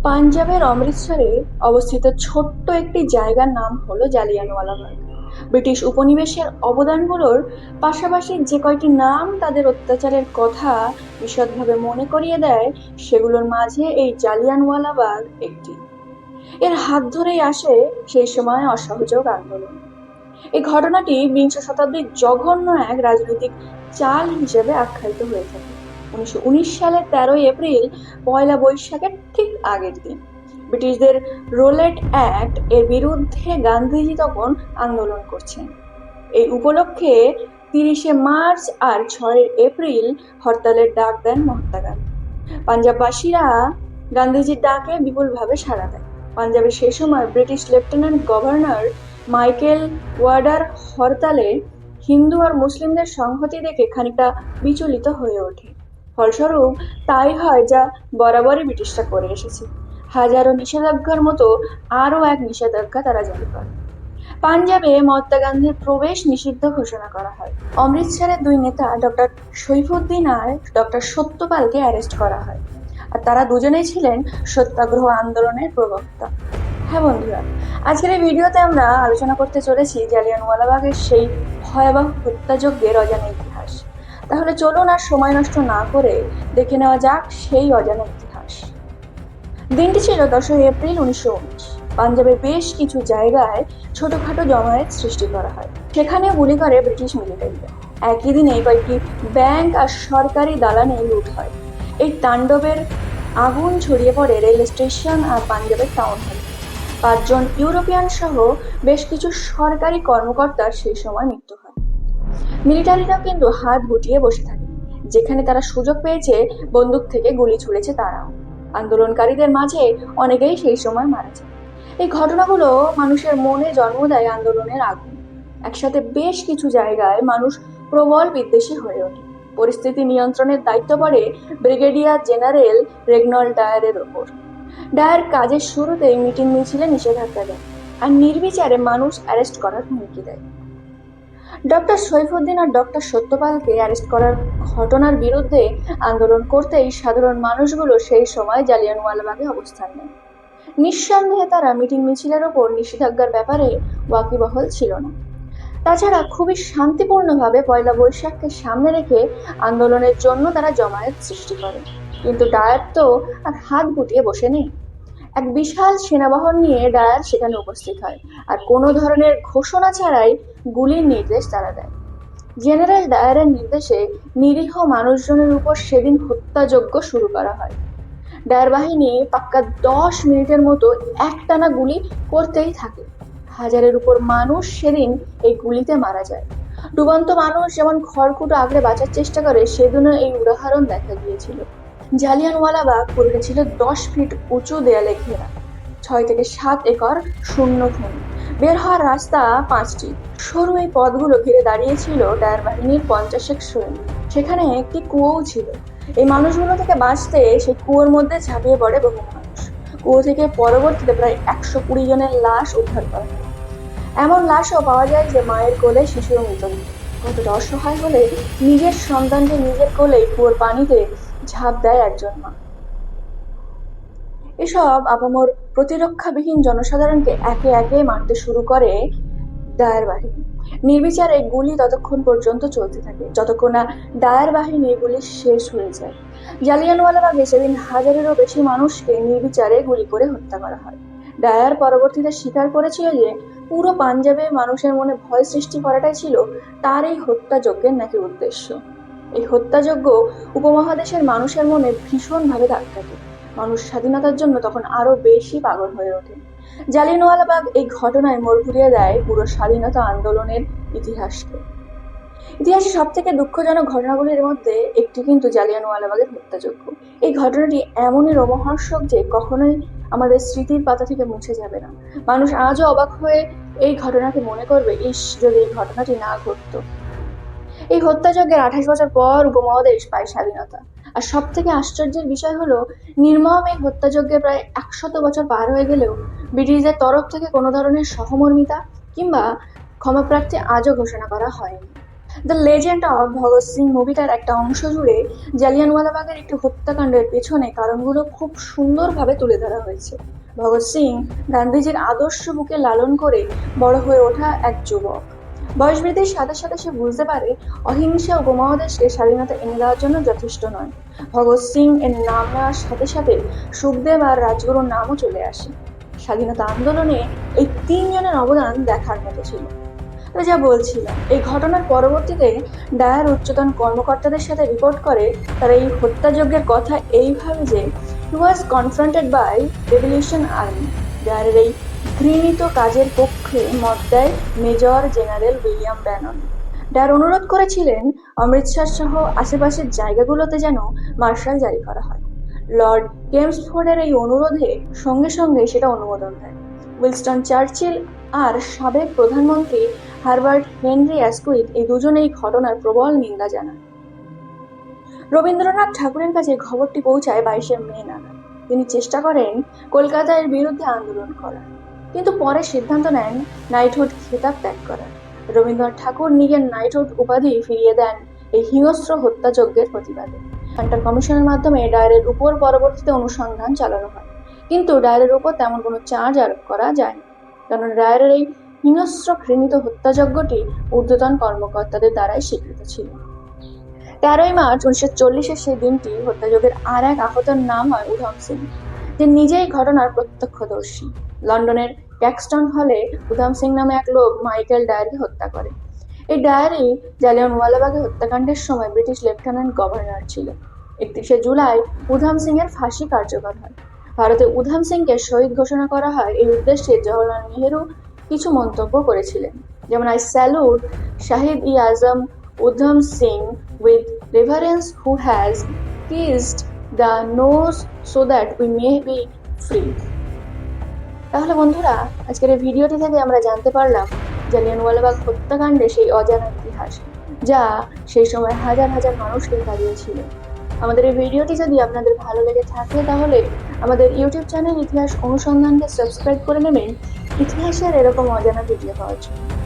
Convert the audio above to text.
পাঞ্জাবের অমৃতসরে অবস্থিত ছোট্ট একটি জায়গার নাম হলো জালিয়ানওয়ালাবাগ। ব্রিটিশ উপনিবেশের অবদানগুলোর পাশাপাশি যে কয়টি নাম তাদের অত্যাচারের কথা বিশদভাবে মনে করিয়ে দেয়, সেগুলোর মাঝে এই জালিয়ানওয়ালাবাগ একটি। এর হাত ধরেই আসে সেই সময় অসহযোগ আন্দোলন। এই ঘটনাটি বিংশ শতাব্দীর জঘন্য এক রাজনৈতিক চাল হিসেবে আখ্যায়িত হয়ে থাকে। 1919 সালের 13 এপ্রিল, পয়লা বৈশাখের ঠিক আগের দিন, ব্রিটিশদের রোলেট অ্যাক্ট এর বিরুদ্ধে গান্ধীজি তখন আন্দোলন করছেন। এই উপলক্ষে 30 মার্চ আর 6 এপ্রিল হরতালের ডাক দেন মহাত্মা গান্ধী। পাঞ্জাববাসীরা গান্ধীজির ডাকে বিপুলভাবে সাড়া দেয়। পাঞ্জাবে সেই সময় British lieutenant governor Michael O'Dwyer হরতালে হিন্দু আর মুসলিমদের সংহতি দেখে খানিকটা বিচলিত হয়ে ওঠে। ফলস্বরূপ তাই হয় যা বরাবরই ব্রিটিশরা করে এসেছে, হাজারো নিষেধাজ্ঞার মতো আরও এক নিষেধাজ্ঞা তারা জারি করে। পাঞ্জাবে মহাত্মা গান্ধীর প্রবেশ নিষিদ্ধ ঘোষণা করা হয়। অমৃতসরের দুই নেতা ডক্টর সৈফুদ্দিন আর ডক্টর সত্যপালকে অ্যারেস্ট করা হয়, আর তারা দুজনেই ছিলেন সত্যাগ্রহ আন্দোলনের প্রবক্তা। হ্যাঁ বন্ধুরা, আজকের এই ভিডিওতে আমরা আলোচনা করতে চলেছি জালিয়ানওয়ালাবাগের সেই ভয়াবহ হত্যাযজ্ঞের অজানা ইতিহাস। তাহলে চলুন আর সময় নষ্ট না করে দেখে নেওয়া যাক সেই অজানা ইতিহাস। দিনটি ছিল 10 এপ্রিল 1919। পাঞ্জাবের বেশ কিছু জায়গায় ছোটখাটো জমায়েত সৃষ্টি করা হয়, সেখানে গুলি করে ব্রিটিশ মিলিটারিরা। একই দিনে কয়েকটি ব্যাংক আর সরকারি দালানে লুট হয়। এই তাণ্ডবের আগুন ছড়িয়ে পড়ে রেল স্টেশন আর পাঞ্জাবের টাউন হলে। 5 জন ইউরোপিয়ান সহ বেশ কিছু সরকারি কর্মকর্তার সেই সময় মৃত্যু হয়। মিলিটারিরা কিন্তু হাত গুটিয়ে বসে থাকে। যেখানে তারা সুযোগ পেয়েছে, বন্দুক থেকে গুলি ছুড়েছে তারাও। আন্দোলনকারীদের মাঝে অনেকেই সেই সময় মারা যায়। এই ঘটনাগুলো মানুষের মনে জন্ম দেয় আন্দোলনের আগুন। একসাথে বেশ কিছু জায়গায় মানুষ প্রবল বিদ্বেষী হয়ে ওঠে। পরিস্থিতি নিয়ন্ত্রণের দায়িত্ব পড়ে ব্রিগেডিয়ার জেনারেল রেগনল্ড ডায়ারের ওপর। ডায়ার কাজের শুরুতেই মিটিং মিছিলে নিষেধাজ্ঞা দেয় আর নির্বিচারে মানুষ অ্যারেস্ট করার হুমকি দেয়। ডক্টর সৈফুদ্দিন আর ডক্টর সত্যপালকে অ্যারেস্ট করার ঘটনার বিরুদ্ধে আন্দোলন করতেই সাধারণ মানুষগুলো সেই সময় জালিয়ানওয়ালাবাগে অবস্থান নেয়। নিঃসন্দেহে তারা মিটিং মিছিলের ওপর নিষেধাজ্ঞার ব্যাপারে ওয়াকিবহাল ছিল না। তাছাড়া খুবই শান্তিপূর্ণভাবে পয়লা বৈশাখকে সামনে রেখে আন্দোলনের জন্য তারা জমায়েত সৃষ্টি করে। কিন্তু ডায়ার তো আর হাত গুটিয়ে বসে নেই। এক বিশাল সেনাবাহন নিয়ে ডায়ার সেখানে উপস্থিত হয় আর কোনো ধরনের ঘোষণা ছাড়াই গুলির নির্দেশ তারা দেয়। জেনারেল ডায়ারের নির্দেশে নিরীহ মানুষজনের উপর সেদিন হত্যাযজ্ঞ শুরু করা হয়। ডায়ার বাহিনী পাক্কা 10 মিনিটের মতো একটানা গুলি করতেই থাকে। হাজারের উপর মানুষ সেদিন এই গুলিতে মারা যায়। ডুবন্ত মানুষ যেমন খড়কুটো আগলে বাঁচার চেষ্টা করে, সেদিনও এই উদাহরণ দেখা গিয়েছিল। জালিয়ানওয়ালাবাগ পুরোটা ছিল 10 ফিট উঁচু দেয়ালে ঘেরা, 6 থেকে 7 একর শূন্য ভূমি। বের হওয়ার রাস্তা 5টি। সরু এই পথগুলো ঘিরে দাঁড়িয়েছিল ডায়ার বাহিনীর 50 সৈনিক। সেখানে একটি কুয়োও ছিল। এই মানুষগুলো থেকে বাঁচতে সেই কুয়োর মধ্যে ঝাঁপিয়ে পড়ে বহু মানুষ। কুয়ো থেকে পরবর্তীতে প্রায় 120 জনের লাশ উদ্ধার করা হয়। এমন লাশও পাওয়া যায় যে মায়ের কোলে শিশুর মৃতদেহ। কতটা অসহায় হলে নিজের সন্তানকে নিজের কোলে কুয়োর পানিতে ঝাঁপ দেয় একজন মা। এসব আপামর প্রতিরক্ষাবিহীন জনসাধারণকে একে একে মারতে শুরু করে ডায়ার বাহিনী। নির্বিচারে গুলি ততক্ষণ পর্যন্ত চলতে থাকে যতক্ষণ না ডায়ার বাহিনীর গুলি শেষ হয়ে যায়। জালিয়ানওয়ালাবাগে সেদিন হাজারেরও বেশি মানুষকে নির্বিচারে গুলি করে হত্যা করা হয়। ডায়ার পরবর্তীতে স্বীকার করেছিল যে পুরো পাঞ্জাবে মানুষের মনে ভয় সৃষ্টি করাটাই ছিল তার এই হত্যাযজ্ঞের নাকি উদ্দেশ্য। এই হত্যাযজ্ঞ উপমহাদেশের মানুষের মনে ভীষণভাবে দাগ কাটে। মানুষ স্বাধীনতার জন্য তখন আরো বেশি পাগল হয়ে ওঠে। জালিয়ানওয়ালাবাগ এই ঘটনায় মোড় ঘুরিয়ে দেয় পুরো স্বাধীনতা আন্দোলনের ইতিহাসকে। ইতিহাসে সব থেকে দুঃখজনক ঘটনাগুলির মধ্যে একটি কিন্তু জালিয়ানওয়ালাবাগের হত্যাযজ্ঞ। এই ঘটনাটি এমনই রোমহর্ষক যে কখনোই আমাদের স্মৃতির পাতা থেকে মুছে যাবে না। মানুষ আজও অবাক হয়ে এই ঘটনাকে মনে করবে, ইস, যদি এই ঘটনাটি না ঘটতো। এই হত্যাযজ্ঞের 28 বছর পর উপমহাদেশ পায় স্বাধীনতা। আর সব থেকে আশ্চর্যের বিষয় হলো, নির্মম এই হত্যাযজ্ঞে প্রায় 100 বছর পার হয়ে গেলেও ব্রিটিশদের তরফ থেকে কোনো ধরনের সহমর্মিতা কিংবা ক্ষমাপ্রার্থী আজও ঘোষণা করা হয়নি। The legend of Bhagat Singh মুভিটার একটা অংশ জুড়ে জালিয়ানওয়ালাবাগের একটি হত্যাকাণ্ডের পেছনে কারণগুলো খুব সুন্দরভাবে তুলে ধরা হয়েছে। ভগৎ সিং গান্ধীজির আদর্শ বুকে লালন করে বড় হয়ে ওঠা এক যুবক। বয়স বৃদ্ধির সাথে সাথে সে বুঝতে পারে অহিংসা উপমহাদেশকে স্বাধীনতা এনে দেওয়ার জন্য যথেষ্ট নয়। ভগৎ সিং এর নাম নেওয়ার সাথে সাথে সুখদেব আর রাজগুরুর নামও চলে আসে। স্বাধীনতা আন্দোলনে এই তিনজনের অবদান দেখার মতো ছিল। তবে যা বলছিলাম, এই ঘটনার পরবর্তীতে ডায়ার উচ্চতন কর্মকর্তাদের সাথে রিপোর্ট করে তারা এই হত্যাযজ্ঞের কথা এইভাবে যে he was confronted by revolution army. ডায়ারের এই ঘৃণিত কাজের পক্ষে মত দেয় major general William Bannon. Dyer অনুরোধ করেছিলেন অমৃতসর সহ আশেপাশের জায়গাগুলোতে যেন মার্শাল জারি করা হয়। লর্ড কেমসফোর্ডের এই অনুরোধে সঙ্গে সঙ্গে সেটা অনুমোদন দেয়। উইনস্টন চার্চিল আর সাবেক প্রধানমন্ত্রী হারবার্ট হেনরি অ্যাসকুইথ এই দুজনেই ঘটনার প্রবল নিন্দা জানান। রবীন্দ্রনাথ ঠাকুরের কাছে খবরটি পৌঁছায় 22শে মে নাগাদ। তিনি চেষ্টা করেন কলকাতার বিরুদ্ধে আন্দোলন করার, কিন্তু পরে সিদ্ধান্ত নেন নাইটহুড খেতাব ত্যাগ করার। রবীন্দ্রনাথ ঠাকুর নিজের নাইটহুড উপাধি ফিরিয়ে দেন এই হিংস্র হত্যাযজ্ঞের প্রতিবাদে। হান্টার কমিশনের মাধ্যমে ডায়ারের উপর পরবর্তীতে অনুসন্ধান চালানো হয়, কিন্তু ডায়ারের উপর তেমন কোনো চার্জ আরোপ করা যায়নি, কারণ ডায়ারের এই হিংস্র ঘৃণিত হত্যাযজ্ঞটি ঊর্ধ্বতন কর্মকর্তাদের দ্বারাই স্বীকৃত ছিল। 13ই মার্চ 1940-এর সেই দিনটি হত্যাযজ্ঞের আর এক আহতের নাম হয় উধম সিং, যে নিজেই ঘটনার প্রত্যক্ষদর্শী। লন্ডনের ক্যাক্সটন হলে উধম সিং নামে এক লোক মাইকেল ডায়ারকে হত্যা করে। এই ডায়ারই জালিয়ানওয়ালাবাগে হত্যাকাণ্ডের সময় ব্রিটিশ লেফটেন্যান্ট গভর্নর ছিল। 31শে জুলাই উধম সিং এর ফাঁসি কার্যকর হয়। ভারতে উধম সিংকে শহীদ ঘোষণা করা হয়। এই উদ্দেশ্যে জওহরলাল নেহেরু কিছু মন্তব্য করেছিলেন, যেমন I salute Shaheed-e-Azam Udham Singh with reverence who has kissed the nose so that we may be free। তাহলে বন্ধুরা, আজকের এই ভিডিওটি থেকে আমরা জানতে পারলাম জালিয়ানওয়ালাবাগ হত্যাকাণ্ডে সেই অজানা ইতিহাস, যা সেই সময় হাজার হাজার মানুষকে হারিয়েছিল। আমাদের এই ভিডিওটি যদি আপনাদের ভালো লেগে থাকে তাহলে আমাদের ইউটিউব চ্যানেল ইতিহাস অনুসন্ধানকে সাবস্ক্রাইব করে নেবেন ইতিহাসের এরকম অজানা ভিডিও পাওয়ার জন্য।